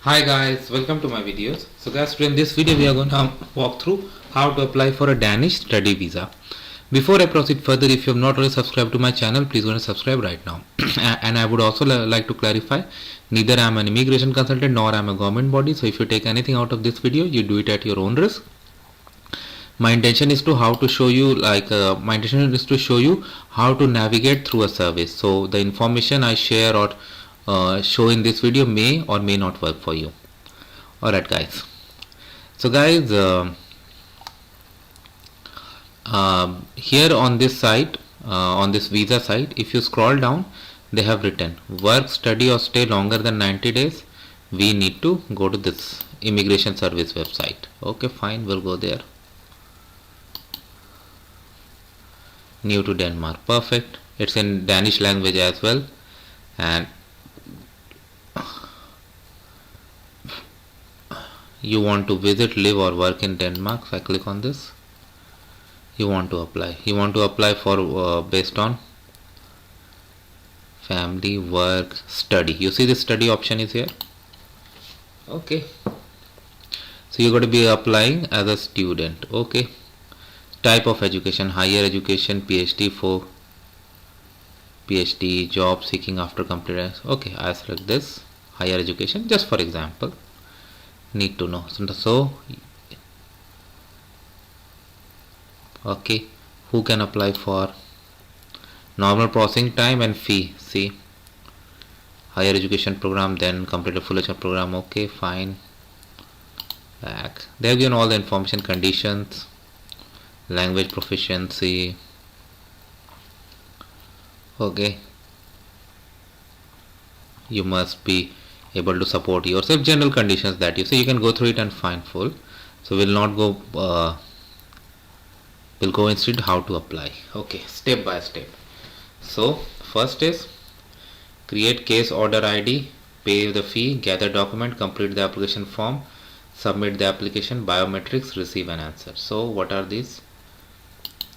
Hi guys, welcome to my videos. So guys, today in this video we are going to walk through how to apply for a Danish study visa. Before I proceed further, if you have not already subscribed to my channel, please go and subscribe right now. And I would also like to clarify, neither I am an immigration consultant nor I am a government body. So if you take anything out of this video, you do it at your own risk. My intention is to show you how to navigate through a service. So the information I share or show in this video may or may not work for you. Alright guys, so guys, here on this site, on this visa site, if you scroll down, they have written work, study or stay longer than 90 days, we need to go to this immigration service website. Okay, fine, we'll go there. New to Denmark, perfect. It's in Danish language as well, and you want to visit, live or work in Denmark. So I click on this. You want to apply for based on family, work, study. You see the study option is here. Okay, so you're going to be applying as a student. Okay, type of education, higher education, PhD, for PhD, job seeking after completed. Okay, I select this higher education just for example. Need to know. So okay, who can apply for? Normal processing time and fee. See, higher education program, then complete a full education program. Okay, fine. Back. They have given all the information, conditions, language proficiency. Okay, you must be able to support yourself, general conditions that you see. You can go through it and find full. So we'll not go. We'll go instead how to apply. Okay, step by step. So first is create case order ID, pay the fee, gather document, complete the application form, submit the application, biometrics, receive an answer. So what are these?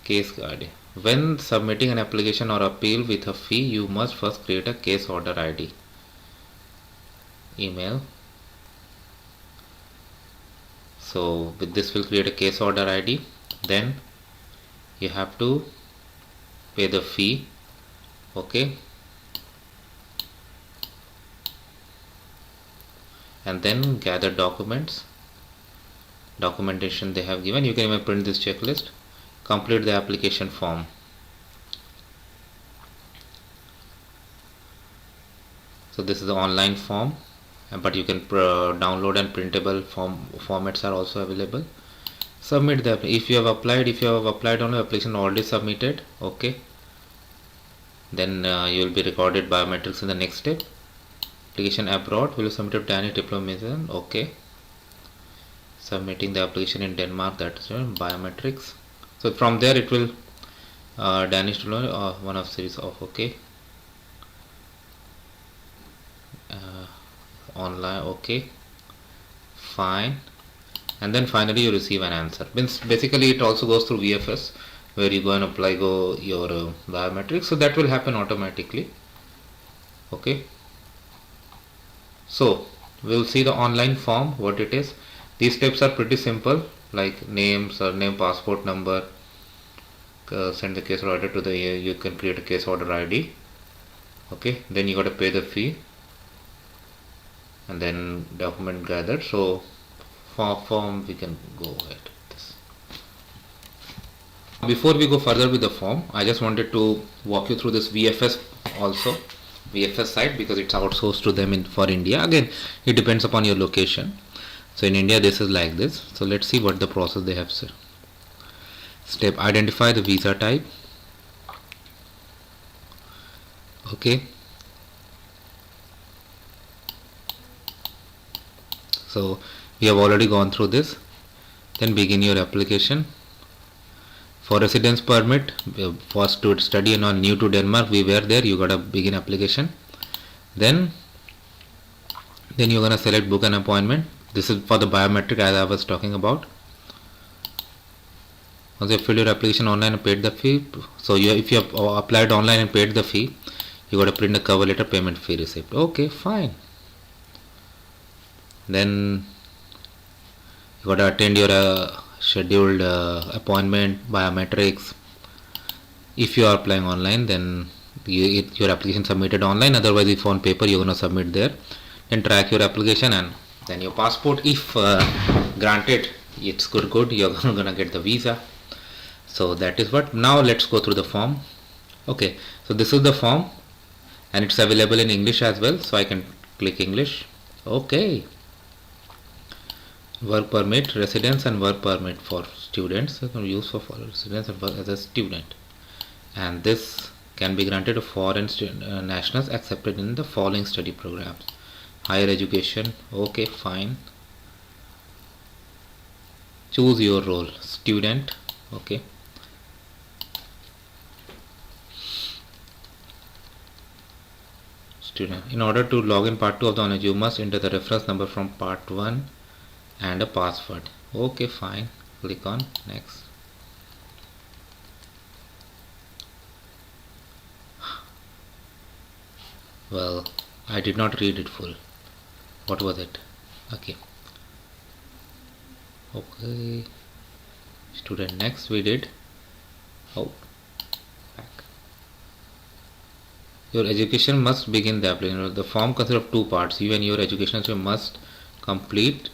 Case ID. When submitting an application or appeal with a fee, you must first create a case order ID. Email. So with this we'll create a case order ID. Then you have to pay the fee. Okay, and then gather documentation they have given. You can even print this checklist. Complete the application form. So this is the online form, but you can download and printable formats are also available. Submit the if you have applied on the application already submitted. Okay, then you will be recorded biometrics in the next step. Application abroad, will you submit a Danish diploma? Okay, submitting the application in Denmark, that's biometrics. So from there it will Danish diploma, one of series of. Okay, online. Okay, fine. And then finally you receive an answer. Means basically it also goes through VFS, where you go and apply your biometrics. So that will happen automatically. Okay, so we'll see the online form, what it is. These steps are pretty simple, like name, surname, passport number, send the case order to the you can create a case order ID. Okay, then you got to pay the fee, and then document gathered. So for form we can go ahead with this. Before we go further with the form, I just wanted to walk you through this VFS also, VFS site, because it's outsourced to them for India. Again, it depends upon your location. So in India this is like this. So let's see what the process they have said. Step, identify the visa type. Okay, so we have already gone through this. Then begin your application. For residence permit, for study and on new to Denmark, we were there. You gotta begin application. Then you're gonna select book an appointment. This is for the biometric, as I was talking about. Once you filled your application online and paid the fee, so if you have applied online and paid the fee, you got to print a cover letter, payment fee receipt. Okay, fine. Then you got to attend your scheduled appointment, biometrics. If you are applying online, then your application submitted online. Otherwise, if on paper, you're gonna submit there. Then track your application, and then your passport, if granted, it's good. You're gonna get the visa. So that is what. Now let's go through the form. Okay, so this is the form, and it's available in English as well. So I can click English. Okay. Work permit, residence and work permit for students. Use for residence and work as a student. And this can be granted to foreign nationals accepted in the following study programs. Higher education, okay, fine. Choose your role, student, okay. Student. In order to log in part 2 of the knowledge, you must enter the reference number from part 1 and a password. Okay, fine. Click on next. Well, I did not read it full. What was it? Okay. Student, next we did. Oh, back. Your education must begin the application. The form consists of two parts. You and your educational institution must complete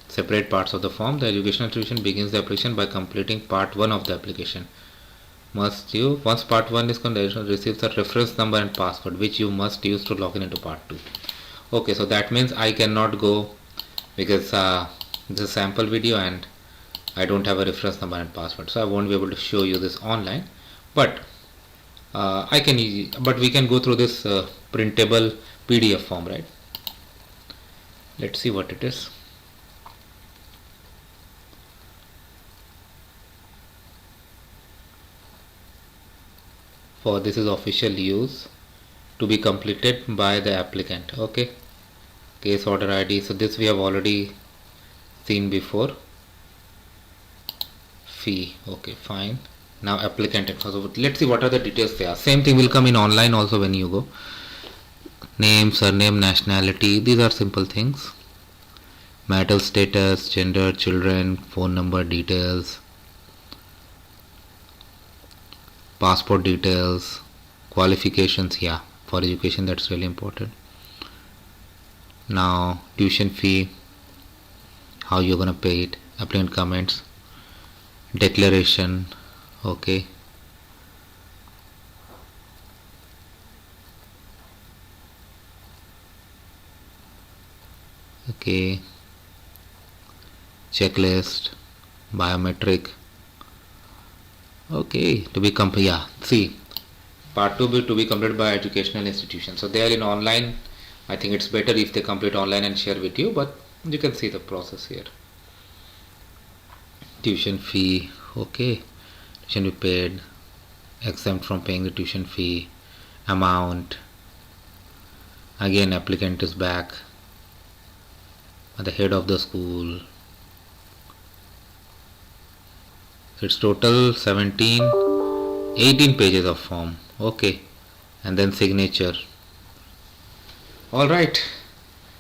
separate parts of the form. The educational institution begins the application by completing part 1 of the application. Once part 1 is completed, receives a reference number and password which you must use to log in into part 2. Okay, so that means I cannot go because this is a sample video and I don't have a reference number and password, so I won't be able to show you this online, but we can go through this printable PDF form, right? Let's see what it is. For this is official use to be completed by the applicant. Okay, case order ID. So this we have already seen before. Fee, okay, fine. Now applicant info. So let's see what are the details there. Same thing will come in online also when you go. Name, surname, nationality, these are simple things. Marital status, gender, children, phone number details, passport details, qualifications, yeah, for education, that's really important. Now tuition fee, how you're gonna pay it, applicant comments, declaration, okay. Okay, checklist, biometric. Okay, to be complete. Yeah, see, part 2 to be completed by educational institution. So they are in online. I think it's better if they complete online and share with you, but you can see the process here. Tuition fee, okay, tuition be paid, exempt from paying the tuition fee, amount. Again, applicant is back at the head of the school. It's total 18 pages of form, okay, and then signature. Alright,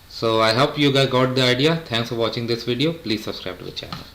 so I hope you guys got the idea. Thanks for watching this video. Please subscribe to the channel.